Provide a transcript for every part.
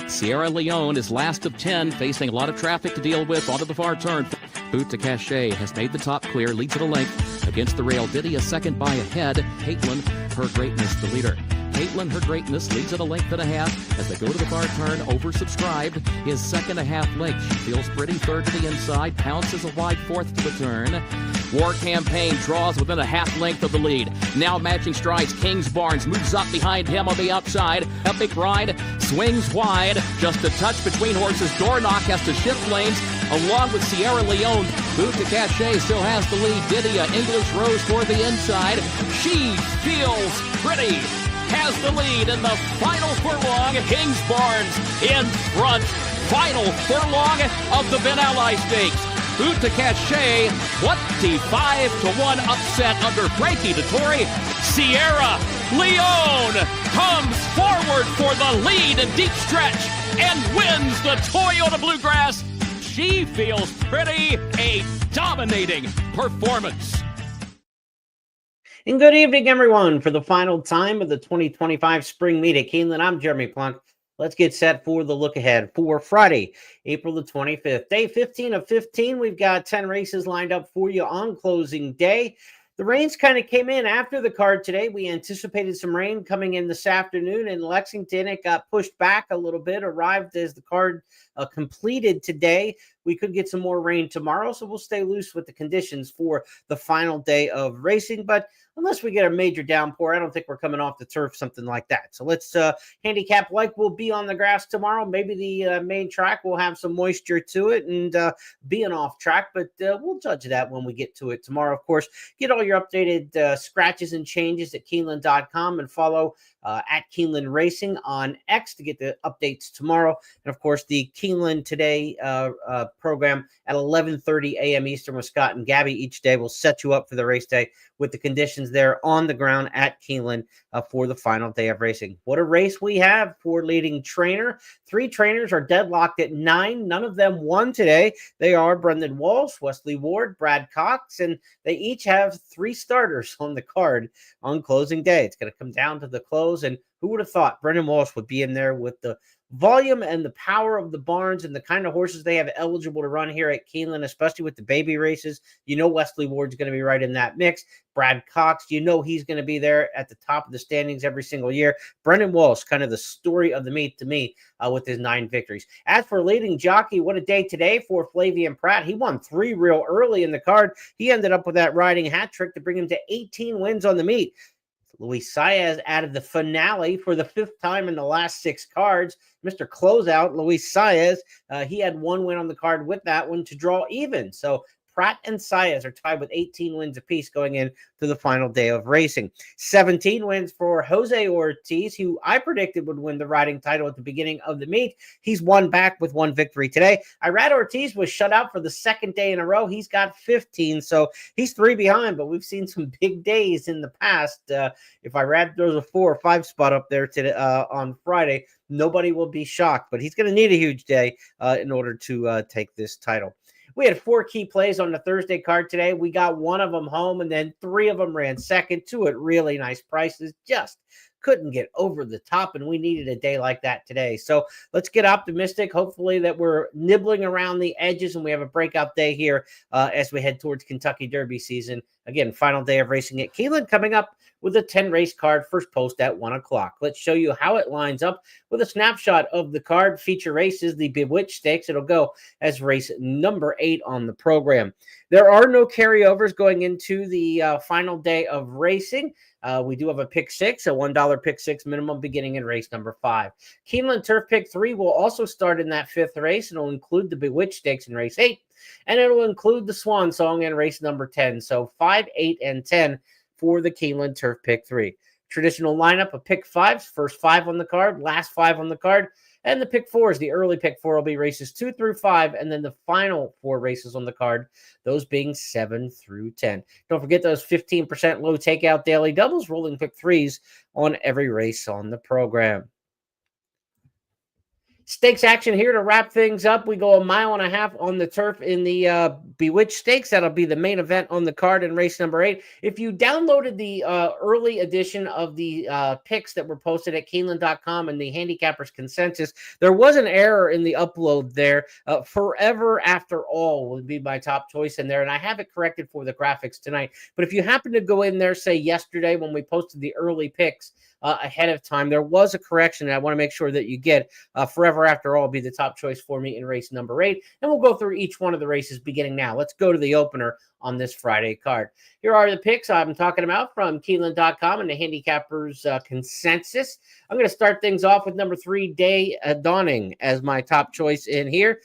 Sierra Leone is last of 10, facing a lot of traffic to deal with onto the far turn. Boot to Cachet has made the top clear, leads at a length against the rail. Diddy a second by a head. Caitlin, her greatness, the leader. Caitlin, her greatness, leads at a length and a half as they go to the far turn, oversubscribed. His second and a half length. She feels pretty, third to the inside, pounces a wide fourth to the turn. War Campaign draws within a half length of the lead. Now matching strides, Kings Barnes moves up behind him on the outside. Epic Ride swings wide, just a touch between horses. Doorknock has to shift lanes along with Sierra Leone. Boot to Cachet still has the lead. Didia, English Rose toward the inside. She feels pretty, has the lead in the final furlong. Kings Barnes in front. Final furlong of the Ben Ally Stakes. Boot to Cachet, 25-1 upset under Frankie Dettori. Sierra Leone comes forward for the lead in deep stretch and wins the Toyota Bluegrass. She feels pretty, a dominating performance. And good evening, everyone, for the final time of the 2025 Spring Meet at Keeneland. I'm Jeremy Plonk. Let's get set for the look ahead for Friday, April the 25th. Day 15 of 15. We've got 10 races lined up for you on closing day. The rains kind of came in after the card today. We anticipated some rain coming in this afternoon in Lexington. It got pushed back a little bit, arrived as the card completed today. We could get some more rain tomorrow, so we'll stay loose with the conditions for the final day of racing. But unless we get a major downpour, I don't think we're coming off the turf, something like that. So let's handicap like we'll be on the grass tomorrow. Maybe the main track will have some moisture to it and be an off track, but we'll judge that when we get to it tomorrow. Of course, get all your updated scratches and changes at Keeneland.com and follow at Keeneland Racing on X to get the updates tomorrow. And of course, the Keeneland Today program at 11:30 a.m. Eastern with Scott and Gabby each day will set you up for the race day with the conditions there on the ground at Keeneland for the final day of racing. What a race we have for leading trainer. 3 trainers are deadlocked at 9. None of them won today. They are Brendan Walsh, Wesley Ward, Brad Cox, and they each have 3 starters on the card on closing day. It's going to come down to the close, and who would have thought Brendan Walsh would be in there with the volume and the power of the barns and the kind of horses they have eligible to run here at Keeneland, especially with the baby races. You know Wesley Ward's going to be right in that mix. Brad Cox, you know he's going to be there at the top of the standings every single year. Brendan Walsh, kind of the story of the meet to me with his 9 victories. As for leading jockey, what a day today for Flavian Pratt. He won 3 real early in the card. He ended up with that riding hat trick to bring him to 18 wins on the meet. Luis Saez added the finale for the 5th time in the last 6 cards. Mr. Closeout, Luis Saez, he had 1 win on the card with that one to draw even. So Pratt and Saez are tied with 18 wins apiece going in to the final day of racing. 17 wins for Jose Ortiz, who I predicted would win the riding title at the beginning of the meet. He's won back with 1 victory today. Irad Ortiz was shut out for the 2nd day in a row. He's got 15, so he's 3 behind, but we've seen some big days in the past. If Irad throws a 4 or 5 spot up there today, on Friday, nobody will be shocked, but he's going to need a huge day in order to take this title. We had 4 key plays on the Thursday card today. We got 1 of them home, and then 3 of them ran second, 2 at really nice prices. Just couldn't get over the top, and we needed a day like that today. So let's get optimistic. Hopefully that we're nibbling around the edges and we have a breakout day here as we head towards Kentucky Derby season. Again, final day of racing at Keeneland coming up with a 10-race card, first post at 1 o'clock. Let's show you how it lines up with a snapshot of the card. Feature races, the Bewitch Stakes. It'll go as race number 8 on the program. There are no carryovers going into the final day of racing. We do have a pick 6, a $1 pick 6 minimum beginning in race number 5. Keeneland Turf Pick 3 will also start in that 5th race. It'll include the Bewitch Stakes in race 8, and it'll include the Swan Song in race number 10. So 5, 8, and 10 for the Keeneland Turf Pick 3. Traditional lineup of pick 5s, first 5 on the card, last 5 on the card. And the pick 4s, the early pick 4 will be races 2 through 5, and then the final 4 races on the card, those being 7 through 10. Don't forget those 15% low takeout daily doubles, rolling pick 3s on every race on the program. Stakes action here to wrap things up. We go 1.5 miles on the turf in the Bewitch Stakes. That'll be the main event on the card in race number 8. If you downloaded the early edition of the picks that were posted at Keeneland.com and the Handicappers Consensus, there was an error in the upload there. Forever After All would be my top choice in there, and I have it corrected for the graphics tonight. But if you happen to go in there, say yesterday when we posted the early picks ahead of time, there was a correction, and I want to make sure that you get Forever After All will be the top choice for me in race number 8. And we'll go through each one of the races beginning now. Let's go to the opener on this Friday card. Here are the picks I'm talking about from Keeneland.com and the Handicappers Consensus. I'm going to start things off with number 3, Day Dawning, as my top choice in here.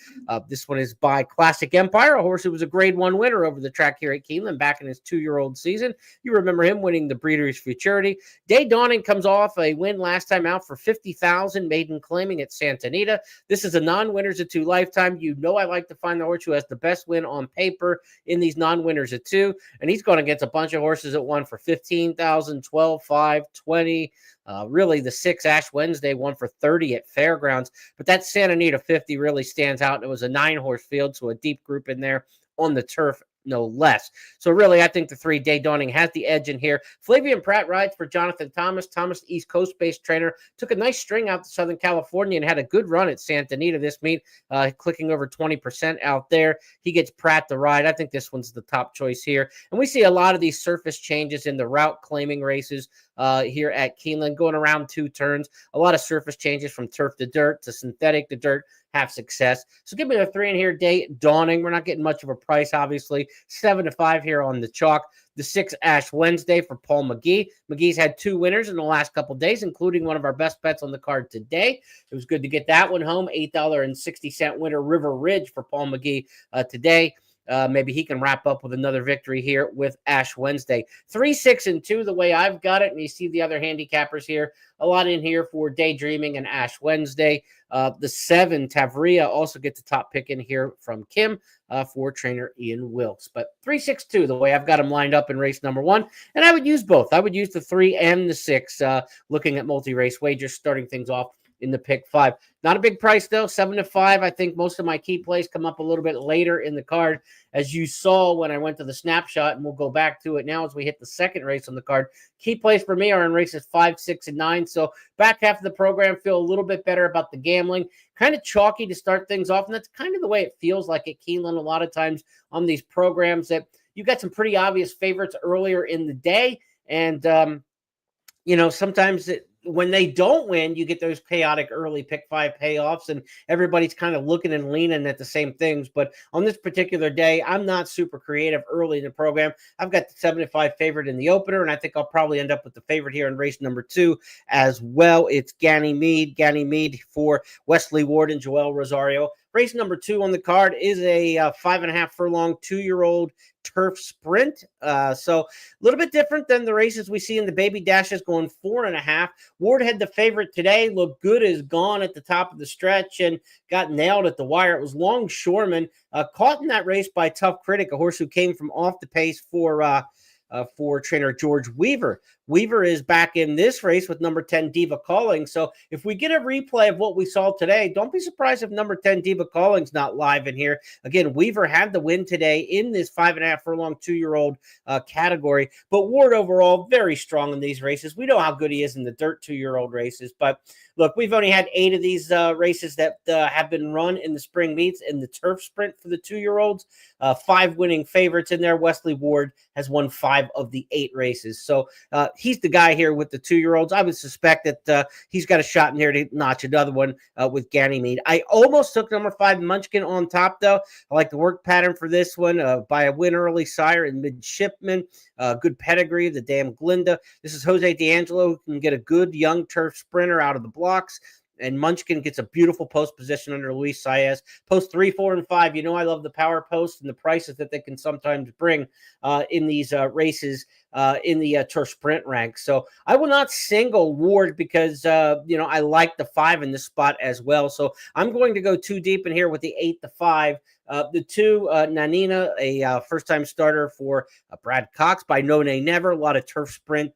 This one is by Classic Empire, a horse who was a Grade 1 winner over the track here at Keeneland back in his 2-year-old season. You remember him winning the Breeders' Futurity. Day Dawning comes off a win last time out for $50,000, maiden claiming at Santa Anita. This is a non-winners at 2 lifetime. You know I like to find the horse who has the best win on paper in these non-winners at 2, and he's going against a bunch of horses that won for $15,000, $12,500, $20,000. Really, the 6 Ash Wednesday won for $30,000 at Fairgrounds, but that Santa Anita 50 really stands out. It was a 9-horse field, so a deep group in there on the turf, no less. So really, I think the 3, Day Dawning, has the edge in here. Flavian Pratt rides for Jonathan Thomas. Thomas, East Coast-based trainer, took a nice string out to Southern California and had a good run at Santa Anita this meet, clicking over 20% out there. He gets Pratt to ride. I think this one's the top choice here. And we see a lot of these surface changes in the route claiming races here at Keeneland, going around 2 turns. A lot of surface changes from turf to dirt to synthetic to dirt. Have success. So give me the 3 in here, Day Dawning. We're not getting much of a price, obviously. 7-5 here on the chalk. The 6 Ash Wednesday for Paul McGee. McGee's had 2 winners in the last couple of days, including one of our best bets on the card today. It was good to get that one home. $8.60 winner, River Ridge for Paul McGee today. Maybe he can wrap up with another victory here with Ash Wednesday. 3, 6, and 2, the way I've got it. And you see the other handicappers here. A lot in here for Daydreaming and Ash Wednesday. The 7, Tavria, also gets the top pick in here from Kim for trainer Ian Wilkes. But 3, 6, 2, the way I've got them lined up in race number 1. And I would use both. I would use the 3 and the 6, looking at multi-race wagers, starting things off in the pick 5. Not a big price, though, 7-5. I think most of my key plays come up a little bit later in the card. As you saw when I went to the snapshot, and we'll go back to it now as we hit the second race on the card. Key plays for me are in races 5, 6, and 9. So back half of the program, feel a little bit better about the gambling. Kind of chalky to start things off, and that's kind of the way it feels like at Keeneland a lot of times on these programs, that you got some pretty obvious favorites earlier in the day. And, sometimes when they don't win, you get those chaotic early pick 5 payoffs, and everybody's kind of looking and leaning at the same things. But on this particular day, I'm not super creative early in the program. I've got the 7-5 favorite in the opener, and I think I'll probably end up with the favorite here in race number 2 as well. It's Ganymede for Wesley Ward and Joel Rosario. Race number 2 on the card is a 5.5 furlong 2-year-old turf sprint. So a little bit different than the races we see in the baby dashes, going 4.5. Ward had the favorite today, looked good as gone at the top of the stretch and got nailed at the wire. It was Longshoreman, caught in that race by Tough Critic, a horse who came from off the pace for trainer George Weaver. Weaver is back in this race with number 10 Diva Calling. So if we get a replay of what we saw today, don't be surprised if number 10 Diva Calling's not live in here. Again, Weaver had the win today in this 5.5 furlong 2-year-old category. But Ward overall very strong in these races. We know how good he is in the dirt 2-year-old races. But look, we've only had 8 of these races that have been run in the spring meets in the turf sprint for the 2-year-olds. 5 winning favorites in there. Wesley Ward has won 5 of the 8 races. So he's the guy here with the 2-year-olds. I would suspect that he's got a shot in here to notch another one with Ganymede. I almost took number 5 Munchkin on top, though. I like the work pattern for this one by a win early sire in Midshipman. Good pedigree, the damn Glinda. This is Jose D'Angelo, who can get a good young turf sprinter out of the blocks. And Munchkin gets a beautiful post position under Luis Saez. Post 3, 4, and 5. You know I love the power post and the prices that they can sometimes bring in these races in the turf sprint ranks. So I will not single Ward because, I like the 5 in this spot as well. So I'm going to go too deep in here with the 8-5 The 2, Nanina, a first-time starter for Brad Cox by No Nay Never. A lot of turf sprint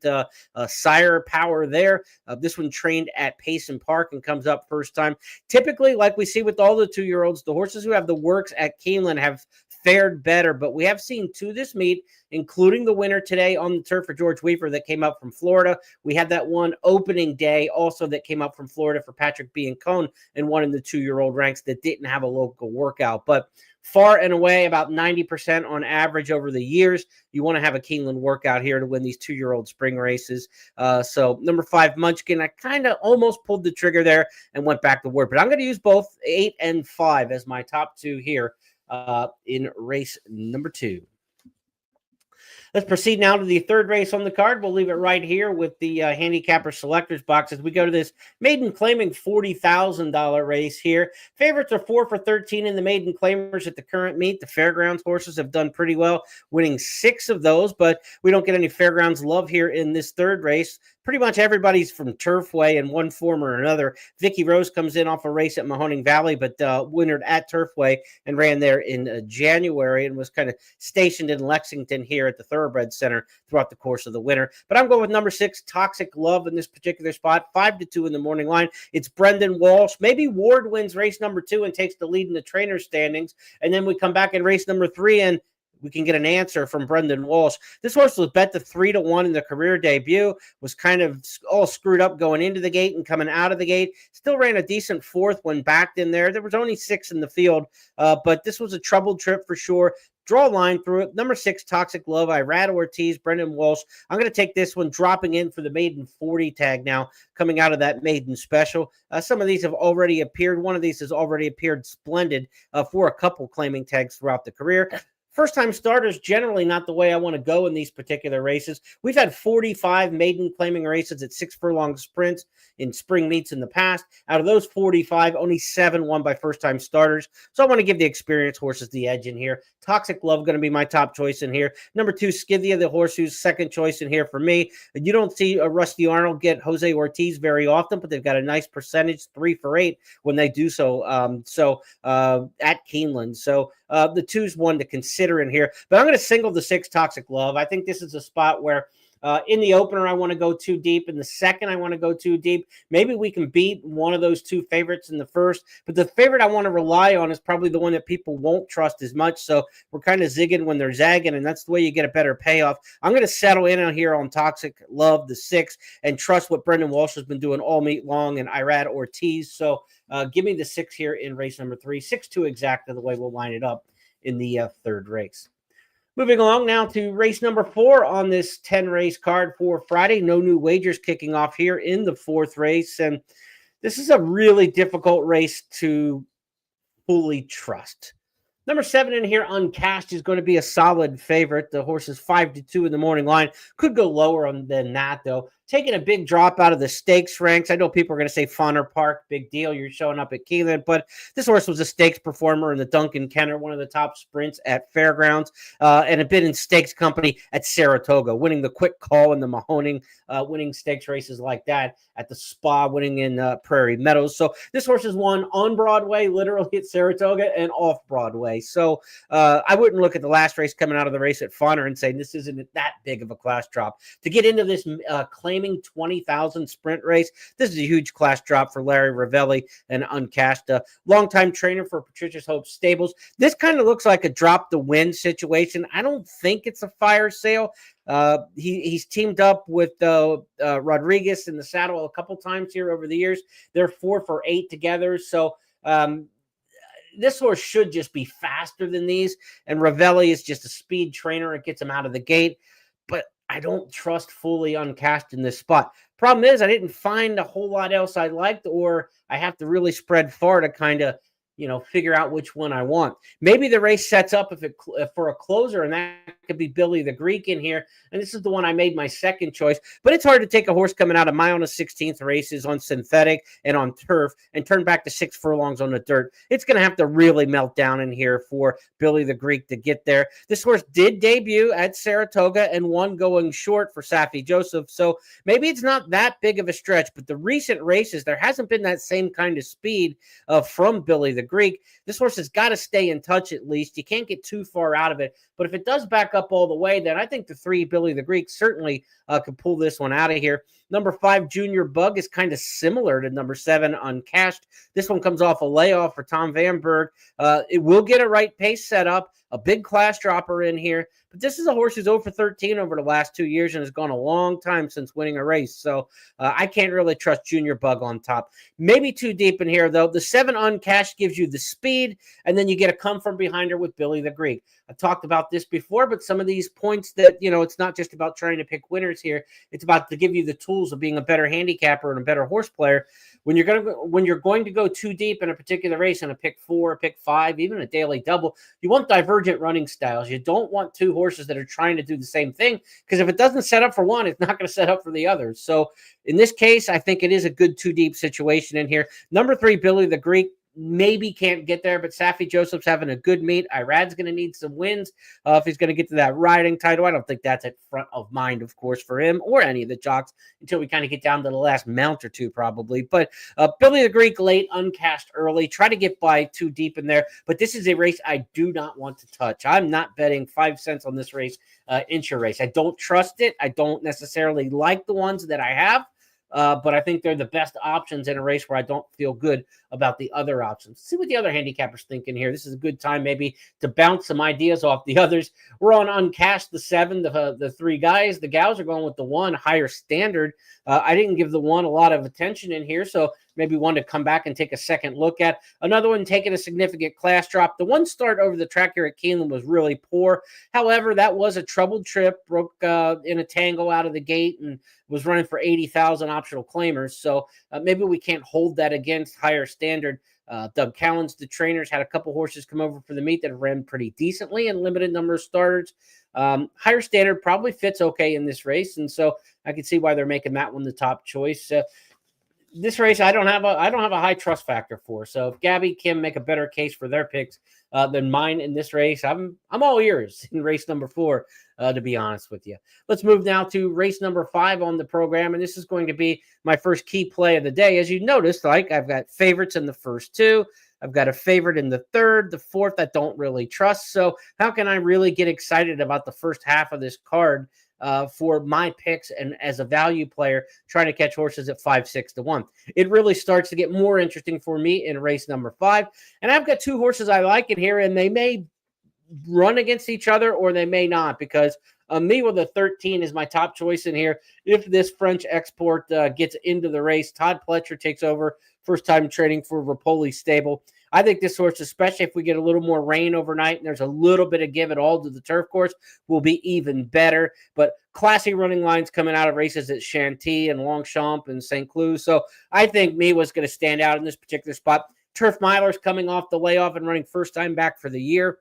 sire power there. This one trained at Payson Park and comes up first time. Typically, like we see with all the 2-year-olds, the horses who have the works at Keeneland have fared better, but we have seen 2 this meet, including the winner today on the turf for George Weaver that came up from Florida. We had that one opening day also that came up from Florida for Patrick Biancone and one in the 2-year-old ranks that didn't have a local workout. But far and away, about 90% on average over the years, you want to have a Keeneland workout here to win these 2-year-old spring races. So number 5, Munchkin, I kind of almost pulled the trigger there and went back to Word. But I'm going to use both 8 and 5 as my top 2 here in race number 2. Let's proceed now to the 3rd race on the card. We'll leave it right here with the handicapper selectors box as we go to this maiden claiming $40,000 race here. Favorites are 4 for 13 in the maiden claimers at the current meet. The fairgrounds horses have done pretty well, winning 6 of those, but we don't get any fairgrounds love here in this 3rd race. Pretty much everybody's from Turfway in one form or another. Vicky Rose comes in off a race at Mahoning Valley, but winnered at Turfway and ran there in January and was kind of stationed in Lexington here at the Thoroughbred Center throughout the course of the winter. But I'm going with number 6, Toxic Love in this particular spot, 5-2 in the morning line. It's Brendan Walsh. Maybe Ward wins race number 2 and takes the lead in the trainer standings, and then we come back in race number 3 and we can get an answer from Brendan Walsh. This horse was bet to 3-1 in the career debut, was kind of all screwed up going into the gate and coming out of the gate. Still ran a decent 4th when backed in there. There was only 6 in the field, but this was a troubled trip for sure. Draw a line through it. Number 6, Toxic Love, Irad Ortiz, Brendan Walsh. I'm going to take this one, dropping in for the maiden 40 tag now, coming out of that maiden special. Some of these have already appeared. One of these has already appeared splendid for a couple claiming tags throughout the career. First-time starters, generally not the way I want to go in these particular races. We've had 45 maiden claiming races at 6 furlong sprints in spring meets in the past. Out of those 45, only 7 won by first-time starters. So I want to give the experienced horses the edge in here. Toxic Love going to be my top choice in here. Number 2, Scythia, the horse who's second choice in here for me. You don't see a Rusty Arnold get Jose Ortiz very often, but they've got a nice percentage, 3 for 8, when they do so. At Keeneland. So the 2's one to consider in here. But I'm going to single the 6, Toxic Love. I think this is a spot where in the opener, I want to go too deep. In the second, I want to go too deep. Maybe we can beat one of those 2 favorites in the first. But the favorite I want to rely on is probably the one that people won't trust as much. So we're kind of zigging when they're zagging, and that's the way you get a better payoff. I'm going to settle in on here on Toxic Love, the 6, and trust what Brendan Walsh has been doing all meet long and Irad Ortiz. So give me the 6 here in race number 3. 6-2 exactly the way we'll line it up in the 3rd race. Moving along now to race number 4 on this 10-race card for Friday. No new wagers kicking off here in the 4th race. And this is a really difficult race to fully trust. Number 7 in here, Uncashed, is going to be a solid favorite. The horse is 5-2 in the morning line. Could go lower than that, though. Taking a big drop out of the stakes ranks. I know people are going to say Fauner Park, big deal. You're showing up at Keeneland, but this horse was a stakes performer in the Duncan Kenner, one of the top sprints at Fairgrounds, and a bit in stakes company at Saratoga, winning the Quick Call in the Mahoning, winning stakes races like that at the Spa, winning in Prairie Meadows. So this horse has won on Broadway, literally at Saratoga, and off Broadway. So I wouldn't look at the last race coming out of the race at Fauner and say this isn't that big of a class drop. To get into this claiming 20,000 sprint race, this is a huge class drop for Larry Ravelli and Uncashed, a longtime trainer for Patricia's Hope Stables. This kind of looks like a drop the win situation. I don't think it's a fire sale. He's teamed up with Rodriguez in the saddle a couple times here over the years. They're 4 for 8 together. So this horse should just be faster than these. And Ravelli is just a speed trainer. It gets him out of the gate. But I don't trust fully Uncashed in this spot. Problem is, I didn't find a whole lot else I liked, or I have to really spread far to kind of, figure out which one I want. Maybe the race sets up for a closer, and that could be Billy the Greek in here. And this is the one I made my second choice. But it's hard to take a horse coming out of mile and a 16th races on synthetic and on turf and turn back to 6 furlongs on the dirt. It's going to have to really melt down in here for Billy the Greek to get there. This horse did debut at Saratoga and won going short for Safi Joseph. So maybe it's not that big of a stretch, but the recent races, there hasn't been that same kind of speed from Billy the Greek. This horse has got to stay in touch at least. You can't get too far out of it. But if it does back up all the way, then I think the 3, Billy the Greek, certainly could pull this one out of here. Number 5, Junior Bug, is kind of similar to number 7, Uncashed. This one comes off a layoff for Tom Vanberg. It will get a right pace set up, a big class dropper in here. But this is a horse who's 0 for 13 over the last 2 years and has gone a long time since winning a race. So I can't really trust Junior Bug on top. Maybe too deep in here, though. The 7, Uncashed, gives you the speed, and then you get a come from behind her with Billy the Greek. I've talked about this before, but some of these points that, it's not just about trying to pick winners here. It's about to give you the tools of being a better handicapper and a better horse player. When you're going to go too deep in a particular race in a pick 4, pick 5, even a daily double, you want divergent running styles. You don't want 2 horses that are trying to do the same thing, because if it doesn't set up for one, it's not going to set up for the others. So in this case, I think it is a good too deep situation in here. Number 3, Billy the Greek, maybe can't get there, but Safi Joseph's having a good meet. Irad's going to need some wins if he's going to get to that riding title. I don't think that's at front of mind, of course, for him or any of the jocks until we kind of get down to the last mount or two, probably. But Billy the Greek late, Uncashed early. Try to get by too deep in there. But this is a race I do not want to touch. I'm not betting 5 cents on this race, inch race. I don't trust it. I don't necessarily like the ones that I have. But I think they're the best options in a race where I don't feel good about the other options. See what the other handicappers thinking here. This is a good time maybe to bounce some ideas off the others. We're on Uncashed, the 7, the 3 guys. The gals are going with the 1, Higher Standard. I didn't give the 1 a lot of attention in here, so maybe one to come back and take a second look at. Another one taking a significant class drop. The 1 start over the track here at Keeneland was really poor. However, that was a troubled trip, broke in a tangle out of the gate and was running for 80,000 optional claimers. So maybe we can't hold that against Higher Standard. Doug Callens, the trainers, had a couple horses come over for the meet that ran pretty decently in limited number of starters. Higher Standard probably fits okay in this race, and so I can see why they're making that one the top choice. This race, I don't have a high trust factor for. So if Gabby, Kim make a better case for their picks than mine in this race, I'm all ears in race number 4. To be honest with you, let's move now to race number 5 on the program, and this is going to be my first key play of the day. As you noticed, I've got favorites in the first 2. I've got a favorite in the 3rd, the 4th I don't really trust. So how can I really get excited about the first half of this card for my picks and as a value player trying to catch horses at 5, 6 to 1? It really starts to get more interesting for me in race number 5. And I've got 2 horses I like in here, and they may run against each other or they may not, because me with a 13 is my top choice in here. If this French export gets into the race, Todd Pletcher takes over, first time training for Rapoli stable. I think this horse, especially if we get a little more rain overnight and there's a little bit of give it all to the turf course, will be even better. But classy running lines coming out of races at Chantilly and Longchamp and St. Cloud. So I think me was going to stand out in this particular spot. Turf Miler's coming off the layoff and running first time back for the year.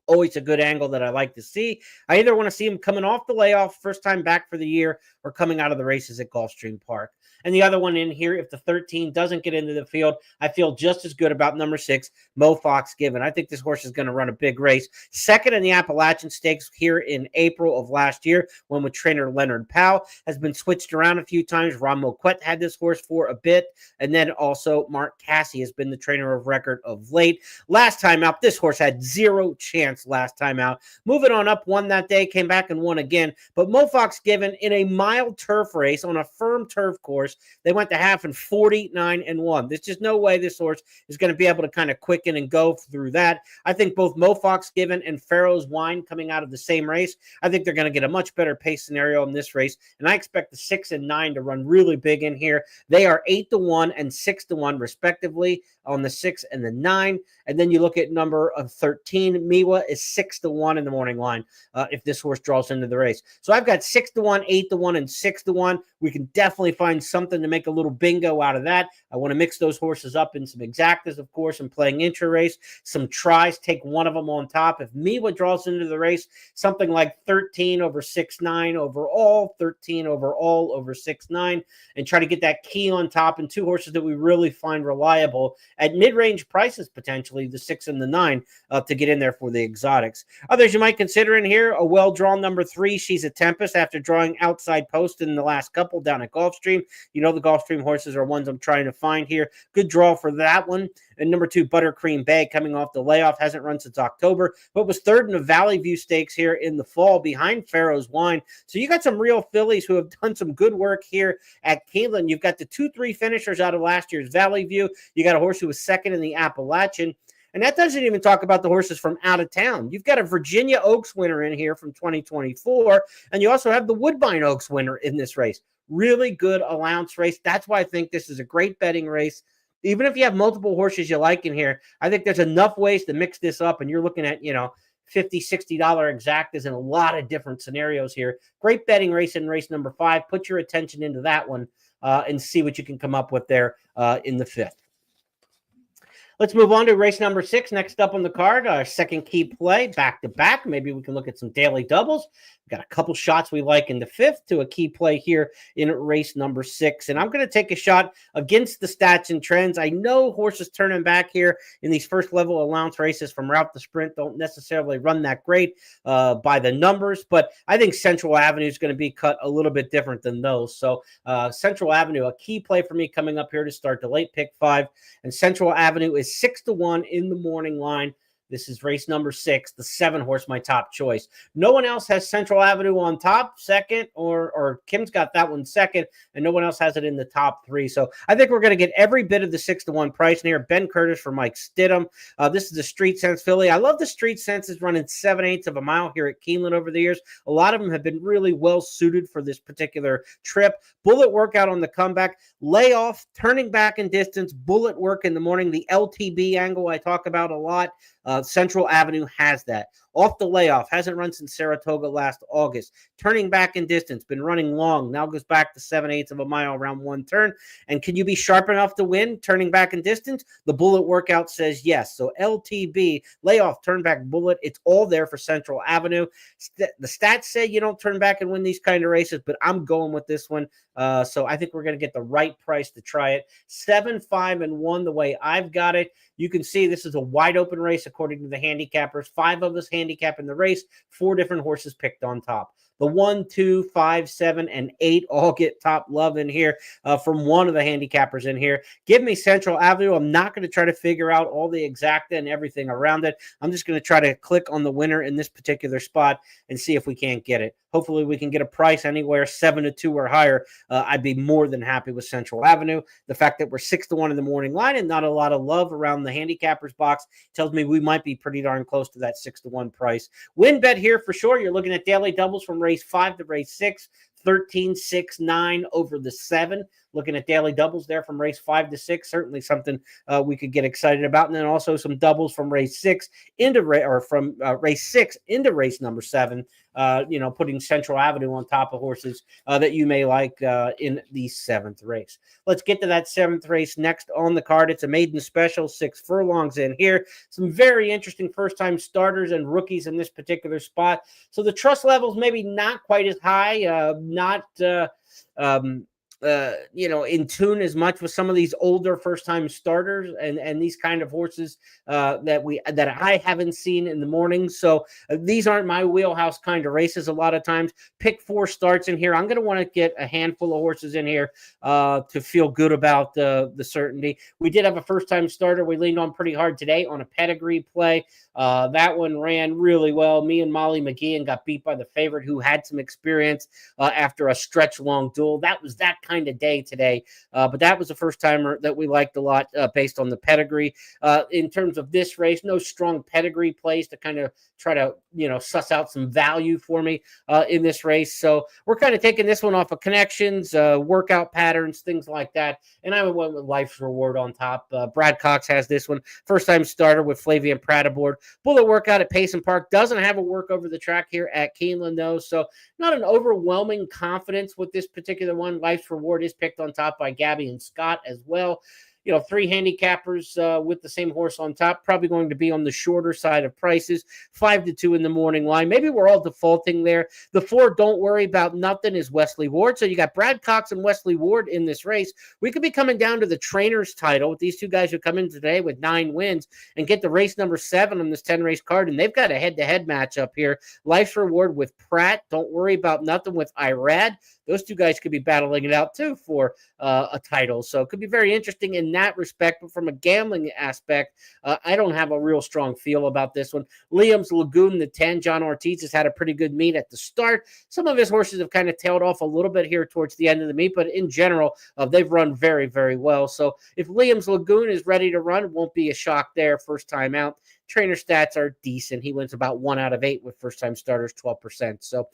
Always a good angle that I like to see. I either want to see him coming off the layoff, first time back for the year, or coming out of the races at Gulfstream Park. And the other one in here, if the 13 doesn't get into the field, I feel just as good about number 6, Mo Fox Given. I think this horse is going to run a big race. Second in the Appalachian Stakes here in April of last year, when with trainer Leonard Powell. Has been switched around a few times. Ron Moquette had this horse for a bit. And then also Mark Cassie has been the trainer of record of late. Last time out, this horse had 0 chance last time out. Moving on up, won that day, came back and won again. But Mo Fox Given in a mild turf race on a firm turf course, they went to half in 49-1. There's just no way this horse is going to be able to kind of quicken and go through that. I think both Mo Fox Given and Pharaoh's Wine coming out of the same race, I think they're going to get a much better pace scenario in this race. And I expect the 6 and 9 to run really big in here. They are 8 to 1 and 6 to 1 respectively on the 6 and the 9. And then you look at number of 13. Miwa is 6 to 1 in the morning line if this horse draws into the race. So I've got 6 to 1, 8 to 1, and 6 to 1. We can definitely find something to make a little bingo out of that. I want to mix those horses up in some exactas, of course, and playing intra race. Some tries, take one of them on top. If Miwa draws into the race, something like 13 over 6-9 overall, 13 overall over 6-9, and try to get that key on top and 2 horses that we really find reliable at mid-range prices, potentially the 6 and the 9, to get in there for the exotics. Others you might consider in here, a well-drawn number 3, She's a Tempest, after drawing outside post in the last couple down at Gulfstream. You know the Gulfstream horses are ones I'm trying to find here. Good draw for that one. And number 2, Buttercream Bay, coming off the layoff, hasn't run since October, but was third in the Valley View Stakes here in the fall behind Pharaoh's Wine. So you got some real fillies who have done some good work here at Keeneland. You've got the 2-3 finishers out of last year's Valley View. You got a horse who was second in the Appalachian. And that doesn't even talk about the horses from out of town. You've got a Virginia Oaks winner in here from 2024, and you also have the Woodbine Oaks winner in this race. Really good allowance race. That's why I think this is a great betting race. Even if you have multiple horses you like in here, I think there's enough ways to mix this up, and you're looking at, $50, $60 exactas in a lot of different scenarios here. Great betting race in race number 5. Put your attention into that one and see what you can come up with there in the 5th. Let's move on to race number 6. Next up on the card, our second key play, back-to-back. Maybe we can look at some daily doubles. We've got a couple shots we like in the 5th to a key play here in race number 6. And I'm going to take a shot against the stats and trends. I know horses turning back here in these first-level allowance races from route to sprint don't necessarily run that great by the numbers, but I think Central Avenue is going to be cut a little bit different than those. So Central Avenue, a key play for me coming up here to start the late pick 5. And Central Avenue is 6-1 in the morning line. This is race number 6, the 7 horse, my top choice. No one else has Central Avenue on top, second, or Kim's got that one second, and no one else has it in the top 3. So I think we're going to get every bit of the 6-1 price in here. Ben Curtis for Mike Stidham. This is the Street Sense filly. I love the Street Senses running 7/8 of a mile here at Keeneland over the years. A lot of them have been really well suited for this particular trip. Bullet workout on the comeback, layoff, turning back in distance, bullet work in the morning, the LTB angle I talk about a lot. Central Avenue has that. Off the layoff, hasn't run since Saratoga last August. Turning back in distance, been running long, now goes back to 7/8 of a mile around one turn. And can you be sharp enough to win turning back in distance? The bullet workout says yes. So LTB, layoff, turn back, bullet, it's all there for Central Avenue. The stats say you don't turn back and win these kind of races, but I'm going with this one. So I think we're going to get the right price to try it. 7, 5, and 1 the way I've got it. You can see this is a wide open race according to the handicappers. 5 of us handicap in the race, 4 different horses picked on top. The 1, 2, 5, 7, and 8 all get top love in here from one of the handicappers in here. Give me Central Avenue. I'm not going to try to figure out all the exacta and everything around it. I'm just going to try to click on the winner in this particular spot and see if we can't get it. Hopefully we can get a price anywhere 7-2 or higher. I'd be more than happy with Central Avenue. The fact that we're 6-1 in the morning line and not a lot of love around the handicappers box tells me we might be pretty darn close to that 6-1 price. Win bet here for sure. You're looking at daily doubles from race 5 to race 6. 13, 6, 9 over the 7. Looking at daily doubles there from race 5 to 6. Certainly something we could get excited about. And then also some doubles from race 6 into race 6 into race number 7. Putting Central Avenue on top of horses that you may like in the 7th race. Let's get to that 7th race next on the card. It's a maiden special, 6 furlongs in here. Some very interesting first-time starters and rookies in this particular spot. So the trust levels maybe not quite as high, in tune as much with some of these older first-time starters and these kind of horses that I haven't seen in the morning. So these aren't my wheelhouse kind of races a lot of times. Pick 4 starts in here. I'm going to want to get a handful of horses in here to feel good about the certainty. We did have a first-time starter we leaned on pretty hard today on a pedigree play. That one ran really well. Me and Molly McGeehan got beat by the favorite who had some experience after a stretch-long duel. That was that kind of day today, but that was a first-timer that we liked a lot based on the pedigree. In terms of this race, no strong pedigree plays to kind of try to, suss out some value for me in this race. So we're kind of taking this one off of connections, workout patterns, things like that. And I went with Life's Reward on top. Brad Cox has this one. First-time starter with Flavian Pratt aboard. Bullet workout at Payson Park. Doesn't have a work over the track here at Keeneland, though. So not an overwhelming confidence with this particular one. Life's Reward is picked on top by Gabby and Scott as well. three handicappers with the same horse on top, probably going to be on the shorter side of prices, 5-2 in the morning line. Maybe we're all defaulting there. The 4, Don't Worry About Nothing, is Wesley Ward. So you got Brad Cox and Wesley Ward in this race. We could be coming down to the trainer's title with these two guys who come in today with 9 wins and get the race number 7 on this 10-race card. And they've got a head-to-head matchup here. Life's Reward with Pratt. Don't Worry About Nothing with Irad. Those two guys could be battling it out too for a title. So it could be very interesting in that respect. But from a gambling aspect, I don't have a real strong feel about this one. Liam's Lagoon, the 10, John Ortiz has had a pretty good meet at the start. Some of his horses have kind of tailed off a little bit here towards the end of the meet, but in general, they've run very, very well. So if Liam's Lagoon is ready to run, it won't be a shock there first time out. Trainer stats are decent. He wins about 1 out of 8 with first-time starters, 12%. So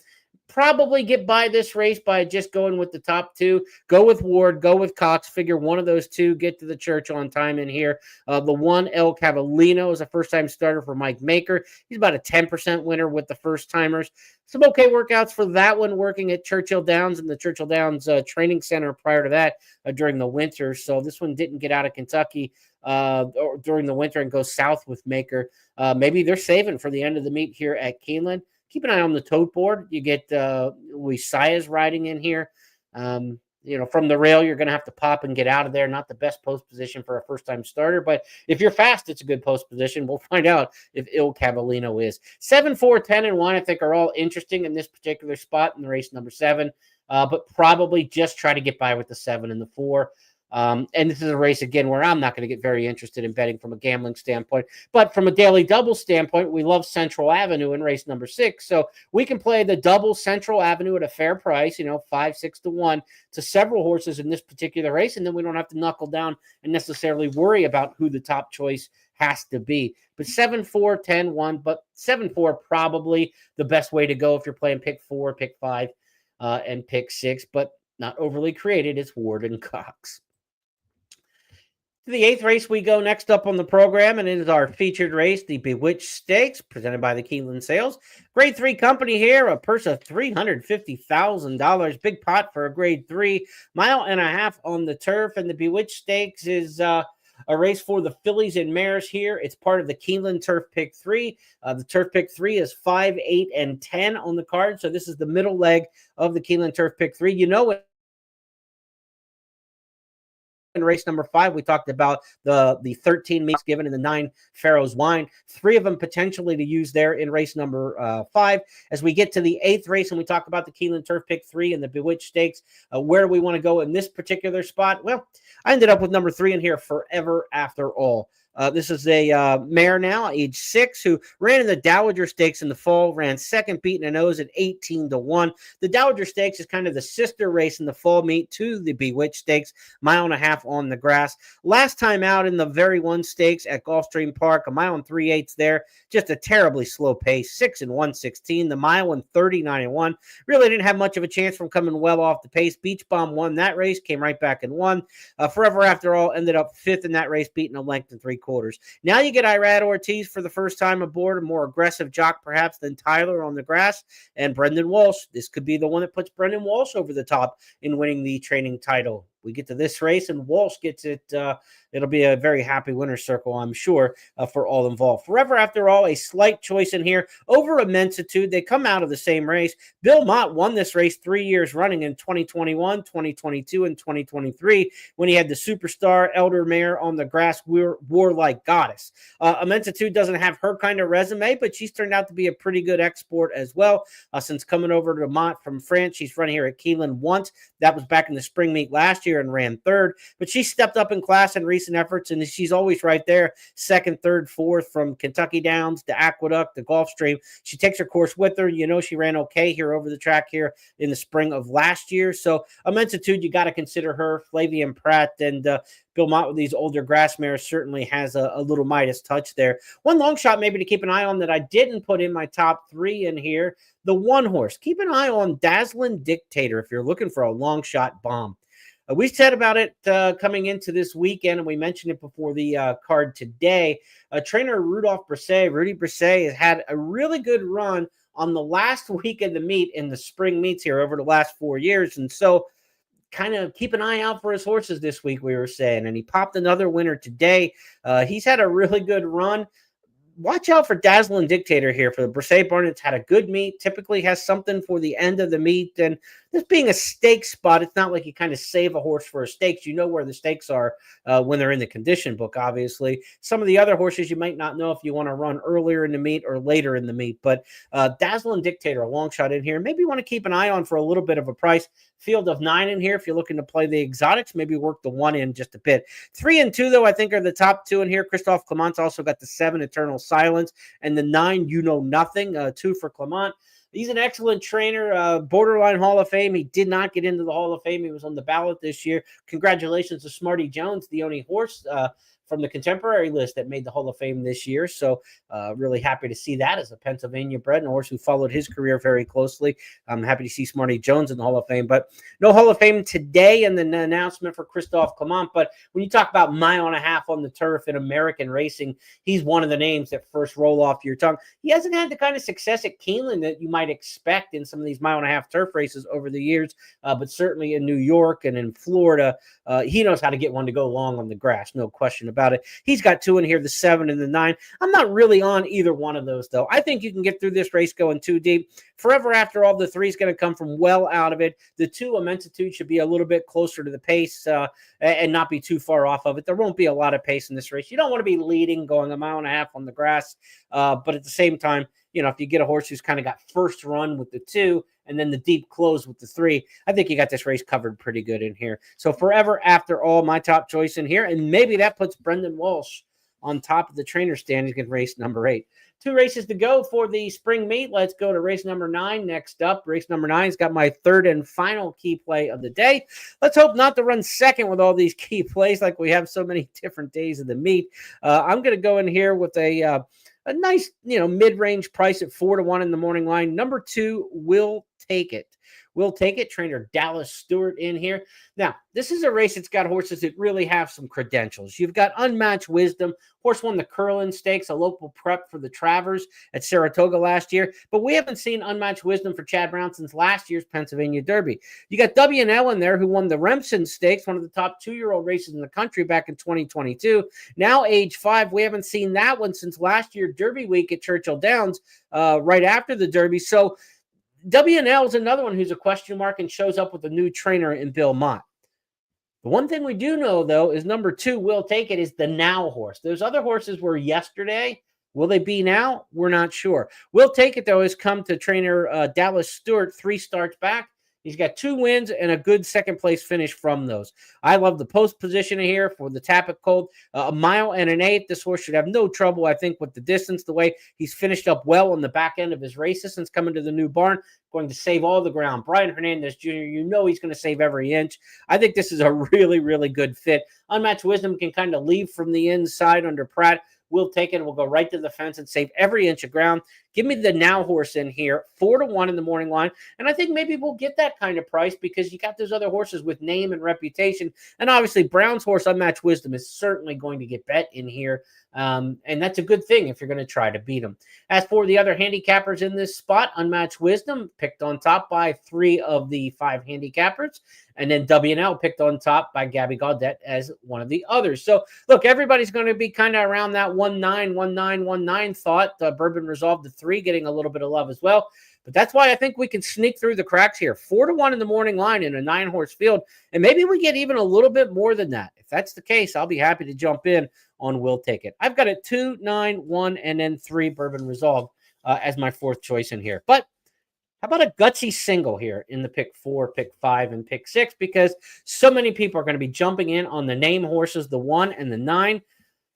probably get by this race by just going with the top 2. Go with Ward, go with Cox, figure one of those 2, get to the church on time in here. The 1, El Cavallino, is a first-time starter for Mike Maker. He's about a 10% winner with the first-timers. Some okay workouts for that one, working at Churchill Downs and the Churchill Downs Training Center prior to that during the winter. So this one didn't get out of Kentucky or during the winter and go south with Maker. Maybe they're saving for the end of the meet here at Keeneland. Keep an eye on the tote board. You get Luis Saez riding in here. From the rail, you're going to have to pop and get out of there. Not the best post position for a first-time starter, but if you're fast, it's a good post position. We'll find out if Il Cavallino is. 7, 4, 10, and 1, I think, are all interesting in this particular spot in the race number 7, but probably just try to get by with the 7 and the 4. And this is a race, again, where I'm not going to get very interested in betting from a gambling standpoint. But from a daily double standpoint, we love Central Avenue in race number 6. So we can play the double Central Avenue at a fair price, 5, 6 to 1 to several horses in this particular race. And then we don't have to knuckle down and necessarily worry about who the top choice has to be. But 7, 4, 10, 1, but 7, 4 probably the best way to go if you're playing pick 4, pick 5, and pick 6, but not overly created. It's Ward and Cox. To the 8th race we go next up on the program, and it is our featured race, the Bewitch Stakes, presented by the Keeneland Sales. Grade 3 company here, a purse of $350,000. Big pot for a grade 3. 1.5 miles on the turf, and the Bewitch Stakes is a race for the fillies and mares here. It's part of the Keeneland Turf Pick 3. The Turf Pick 3 is 5, 8, and 10 on the card, so this is the middle leg of the Keeneland Turf Pick 3. In race number 5, we talked about the 13 meets given in the 9 Pharaoh's Wine. 3 of them potentially to use there in race number 5. As we get to the 8th race and we talk about the Keeneland Turf Pick 3 and the Bewitch Stakes, where do we want to go in this particular spot? Well, I ended up with number 3 in here, Forever After All. This is a mare now, age 6, who ran in the Dowager Stakes in the fall, ran second, beating a nose at 18 to 1. The Dowager Stakes is kind of the sister race in the fall meet to the Bewitch Stakes, 1.5 miles on the grass. Last time out in the Very One Stakes at Gulfstream Park, 1 mile and 3/8 there, just a terribly slow pace, 6 and 116, the mile and 39 and 1. Really didn't have much of a chance from coming well off the pace. Beach Bomb won that race, came right back and won. Forever After All ended up 5th in that race, beating a length and 3/4. Now you get Irad Ortiz for the first time aboard, a more aggressive jock perhaps than Tyler on the grass, and Brendan Walsh. This could be the one that puts Brendan Walsh over the top in winning the training title. We get to this race and Walsh gets it. It'll be a very happy winner's circle, I'm sure, for all involved. Forever After All, a slight choice in here over Immensitude. They come out of the same race. Bill Mott won this race 3 years running in 2021, 2022, and 2023 when he had the superstar elder mare on the grass, Warlike Goddess. Immensitude doesn't have her kind of resume, but she's turned out to be a pretty good export as well. Since coming over to Mott from France, she's run here at Keeneland once. That was back in the spring meet last year and ran 3rd, but she stepped up in class in recent efforts, and she's always right there, 2nd, 3rd, 4th from Kentucky Downs to Aqueduct to Gulfstream. She takes her course with her. She ran okay here over the track here in the spring of last year. So Immensitude, you got to consider her. Flavian Pratt and Bill Mott with these older grass mares certainly has a little Midas touch there. One long shot maybe to keep an eye on that I didn't put in my top 3 in here, the one horse. Keep an eye on Dazzling Dictator if you're looking for a long shot bomb. We said about it coming into this weekend, and we mentioned it before the card today. Trainer Rudy Brisset has had a really good run on the last week of the meet in the spring meets here over the last 4 years. And so kind of keep an eye out for his horses this week, we were saying, and he popped another winner today. He's had a really good run. Watch out for Dazzling Dictator here for the Brisset Barn. It's had a good meet, typically has something for the end of the meet. And this being a stakes spot, it's not like you kind of save a horse for a stakes. You know where the stakes are when they're in the condition book, obviously. Some of the other horses you might not know if you want to run earlier in the meet or later in the meet. But Dazzling Dictator, a long shot in here. Maybe you want to keep an eye on for a little bit of a price. Field of 9 in here. If you're looking to play the exotics, maybe work the 1 in just a bit. 3 and 2, though, I think are the top 2 in here. Christophe Clement's also got the 7 Eternal Silence and the 9 You Know Nothing, 2 for Clement. He's an excellent trainer, borderline Hall of Fame. He did not get into the Hall of Fame. He was on the ballot this year. Congratulations to Smarty Jones, the only horse from the contemporary list that made the Hall of Fame this year. So really happy to see that as a Pennsylvania bred and a horse who followed his career very closely. I'm happy to see Smarty Jones in the Hall of Fame, but no Hall of Fame today and the announcement for Christophe Clement. But when you talk about mile and a half on the turf in American racing, he's one of the names that first roll off your tongue. He hasn't had the kind of success at Keeneland that you might expect in some of these mile and a half turf races over the years, but certainly in New York and in Florida, he knows how to get one to go long on the grass, no question about it. He's got 2 in here, the 7 and the 9. I'm not really on either one of those, though. I think you can get through this race going 2 deep. Forever After All, the 3 is going to come from well out of it. The 2, Immensitude, should be a little bit closer to the pace and not be too far off of it. There won't be a lot of pace in this race. You don't want to be leading going a mile and a half on the grass, but at the same time, you know, if you get a horse who's kind of got first run with the 2 and then the deep close with the 3, I think you got this race covered pretty good in here. So Forever After All, my top choice in here. And maybe that puts Brendan Walsh on top of the trainer standings in race number 8. 2 races to go for the spring meet. Let's go to race number 9 next up. Race number 9's got my 3rd and final key play of the day. Let's hope not to run second with all these key plays like we have so many different days of the meet. I'm going to go in here with a nice, mid-range price at 4-1 in the morning line. Number 2, Will Take It. Will Take It, trainer Dallas Stewart in here. Now, this is a race that's got horses that really have some credentials. You've got Unmatched Wisdom. Horse won the Keeneland Stakes, a local prep for the Travers at Saratoga last year. But we haven't seen Unmatched Wisdom for Chad Brown since last year's Pennsylvania Derby. You got W&L in there, who won the Remsen Stakes, one of the top 2-year-old races in the country back in 2022. Now age 5. We haven't seen that one since last year Derby week at Churchill Downs right after the Derby. So W&L is another one who's a question mark and shows up with a new trainer in Bill Mott. The one thing we do know, though, is number 2, Will Take It, is the now horse. Those other horses were yesterday. Will they be now? We're not sure. Will Take It, though, has come to trainer Dallas Stewart 3 starts back. He's got 2 wins and a good second-place finish from those. I love the post position here for the Tapit Colt. A mile and an 1/8. This horse should have no trouble, I think, with the distance, the way he's finished up well on the back end of his races since coming to the new barn. Going to save all the ground. Brian Hernandez Jr., he's going to save every inch. I think this is a really, really good fit. Unmatched Wisdom can kind of leave from the inside under Pratt. We'll take it and we'll go right to the fence and save every inch of ground. Give me the now horse in here, 4-1 in the morning line. And I think maybe we'll get that kind of price because you got those other horses with name and reputation. And obviously Brown's horse, Unmatched Wisdom, is certainly going to get bet in here. And that's a good thing if you're going to try to beat him. As for the other handicappers in this spot, Unmatched Wisdom picked on top by 3 of the 5 handicappers. And then W&L picked on top by Gabby Gaudet as one of the others. So, look, everybody's going to be kind of around that 1-9, 1-9, 1-9 thought. Bourbon Resolve the 3 getting a little bit of love as well. But that's why I think we can sneak through the cracks here. 4-1 in the morning line in a 9-horse field. And maybe we get even a little bit more than that. If that's the case, I'll be happy to jump in on Will Take It. I've got a 2, 9, 1, and then 3 Bourbon Resolve as my 4th choice in here. But how about a gutsy single here in the pick 4, pick 5, and pick 6? Because so many people are going to be jumping in on the name horses, the 1 and the 9.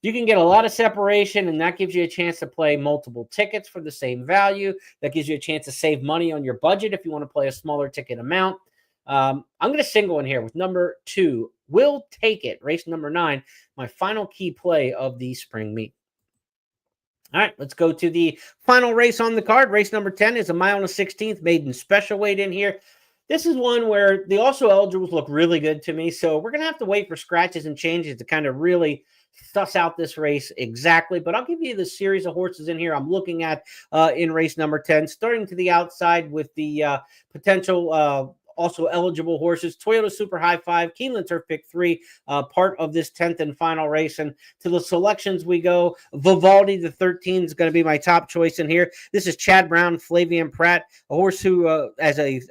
You can get a lot of separation, and that gives you a chance to play multiple tickets for the same value. That gives you a chance to save money on your budget if you want to play a smaller ticket amount. I'm going to single in here with number 2, Will Take It, race number 9, my final key play of the spring meet. All right, let's go to the final race on the card. Race number 10 is a mile and a 16th maiden special weight in here. This is one where the also eligibles look really good to me, so we're going to have to wait for scratches and changes to kind of really suss out this race exactly. But I'll give you the series of horses in here I'm looking at in race number 10, starting to the outside with the potential also eligible horses. Toyota Super High Five, Keeneland Turf Pick 3, part of this 10th and final race. And to the selections we go. Vivaldi, the 13, is going to be my top choice in here. This is Chad Brown, Flavian Pratt, a horse who, as a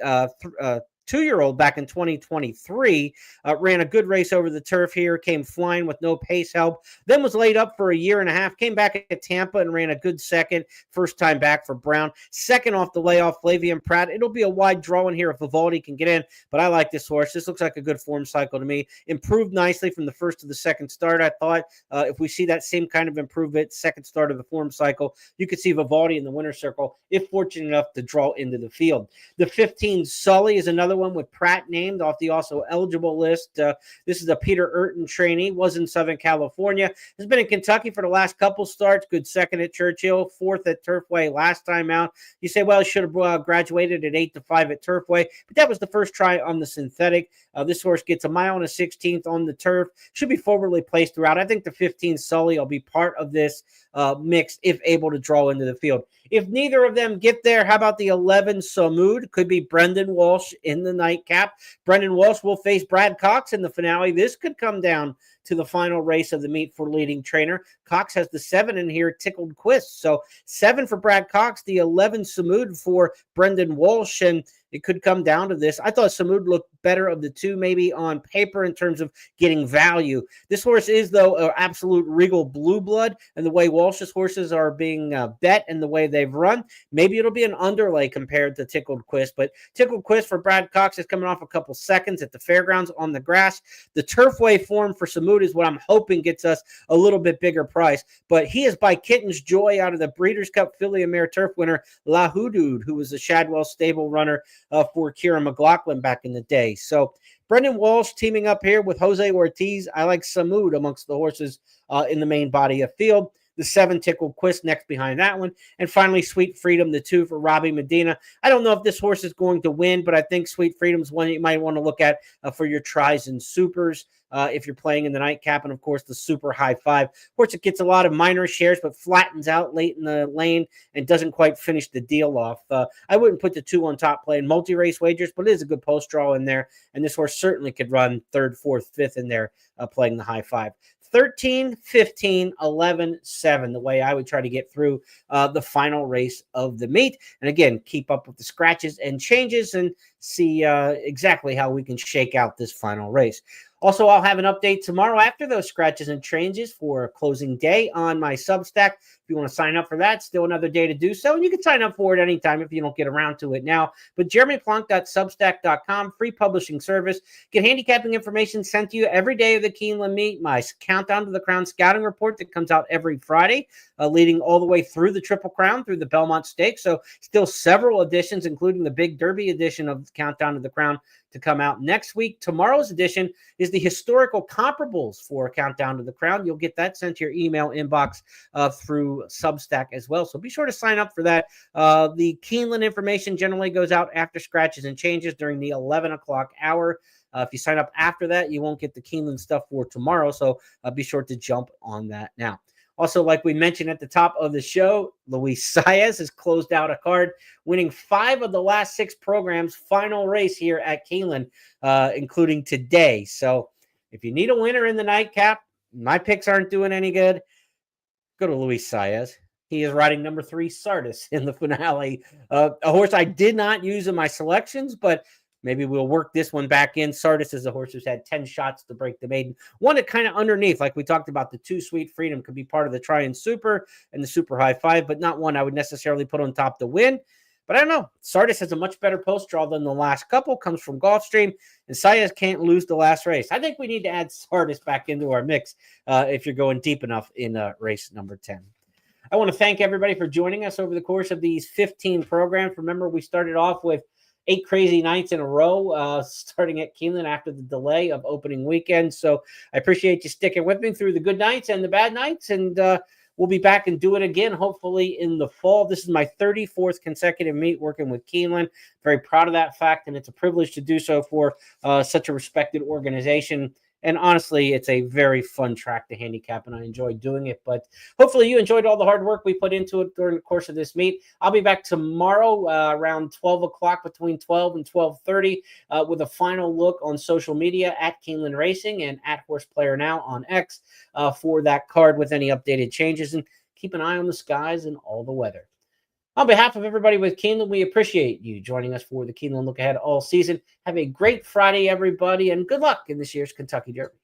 2-year-old back in 2023, ran a good race over the turf here, came flying with no pace help, then was laid up for a year and a half, came back at Tampa and ran a good second, first time back for Brown. Second off the layoff, Flavian Pratt. It'll be a wide draw in here if Vivaldi can get in, but I like this horse. This looks like a good form cycle to me. Improved nicely from the first to the second start. I thought if we see that same kind of improvement, second start of the form cycle, you could see Vivaldi in the winner's circle if fortunate enough to draw into the field. The 15, Sully, is another one with Pratt named off the also eligible list. This is a Peter Urton trainee, was in Southern California, has been in Kentucky for the last couple starts, good second at Churchill, fourth at Turfway last time out. You say, well, he should have graduated at 8-5 at Turfway, but that was the first try on the synthetic. This horse gets a mile and a 16th on the turf, should be forwardly placed throughout. I think the 15 Sully will be part of this mix if able to draw into the field. If neither of them get there, how about the 11 Samud? Could be Brendan Walsh in the nightcap. Brendan Walsh will face Brad Cox in the finale. This could come down to the final race of the meet for leading trainer. Cox has the 7 in here, Tickled Quist. So 7 for Brad Cox, the 11 Samud for Brendan Walsh, and it could come down to this. I thought Samud looked better of the two, maybe on paper in terms of getting value. This horse is, though, an absolute regal blue blood, and the way Walsh's horses are being bet and the way they've run, maybe it'll be an underlay compared to Tickled Quist. But Tickled Quist for Brad Cox is coming off a couple seconds at the fairgrounds on the grass. The Turfway form for Samud is what I'm hoping gets us a little bit bigger price. But he is by Kitten's Joy out of the Breeders' Cup Filly and Mare Turf winner, La Hudud, who was a Shadwell stable runner for Kieran McLaughlin back in the day. So Brendan Walsh teaming up here with Jose Ortiz. I like Samud amongst the horses in the main body of field. The 7 Tickled Quist next behind that one. And finally, Sweet Freedom, the 2 for Robbie Medina. I don't know if this horse is going to win, but I think Sweet Freedom's one you might want to look at for your tries and supers. If you're playing in the nightcap, and of course the Super High Five. Of course, it gets a lot of minor shares, but flattens out late in the lane and doesn't quite finish the deal off. I wouldn't put the 2 on top playing multi-race wagers, but it is a good post draw in there, and this horse certainly could run 3rd, 4th, 5th in there playing the High Five. 13, 15, 11, 7, the way I would try to get through the final race of the meet. And again, keep up with the scratches and changes and see exactly how we can shake out this final race. Also, I'll have an update tomorrow after those scratches and changes for closing day on my Substack. If you want to sign up for that, still another day to do so. And you can sign up for it anytime if you don't get around to it now. But jeremyplonk.substack.com, free publishing service. Get handicapping information sent to you every day of the Keeneland meet. My Countdown to the Crown scouting report that comes out every Friday, leading all the way through the Triple Crown, through the Belmont Stakes. So still several editions, including the Big Derby edition of Countdown to the Crown, to come out next week. Tomorrow's edition is the historical comparables for Countdown to the Crown. You'll get that sent to your email inbox through Substack as well. So be sure to sign up for that. The Keeneland information generally goes out after scratches and changes during the 11 o'clock hour. If you sign up after that, you won't get the Keeneland stuff for tomorrow. So be sure to jump on that now. Also, like we mentioned at the top of the show, Luis Saez has closed out a card, winning 5 of the last 6 programs' final race here at Keeneland, including today. So if you need a winner in the nightcap, my picks aren't doing any good, go to Luis Saez. He is riding number 3, Sardis, in the finale. A horse I did not use in my selections, but maybe we'll work this one back in. Sardis is a horse who's had 10 shots to break the maiden. One that kind of underneath, like we talked about, the 2 Sweet Freedom could be part of the Try and Super and the Super High Five, but not one I would necessarily put on top to win. But I don't know. Sardis has a much better post draw than the last couple, comes from Gulfstream, and Saez can't lose the last race. I think we need to add Sardis back into our mix if you're going deep enough in race number 10. I want to thank everybody for joining us over the course of these 15 programs. Remember, we started off with 8 crazy nights in a row, starting at Keeneland after the delay of opening weekend. So I appreciate you sticking with me through the good nights and the bad nights. And we'll be back and do it again, hopefully in the fall. This is my 34th consecutive meet working with Keeneland. Very proud of that fact, and it's a privilege to do so for such a respected organization. And honestly, it's a very fun track to handicap, and I enjoy doing it. But hopefully you enjoyed all the hard work we put into it during the course of this meet. I'll be back tomorrow around 12 o'clock, between 12 and 12:30, with a final look on social media at Keeneland Racing and at Horse Player Now on X for that card with any updated changes. And keep an eye on the skies and all the weather. On behalf of everybody with Keeneland, we appreciate you joining us for the Keeneland Look Ahead all season. Have a great Friday, everybody, and good luck in this year's Kentucky Derby.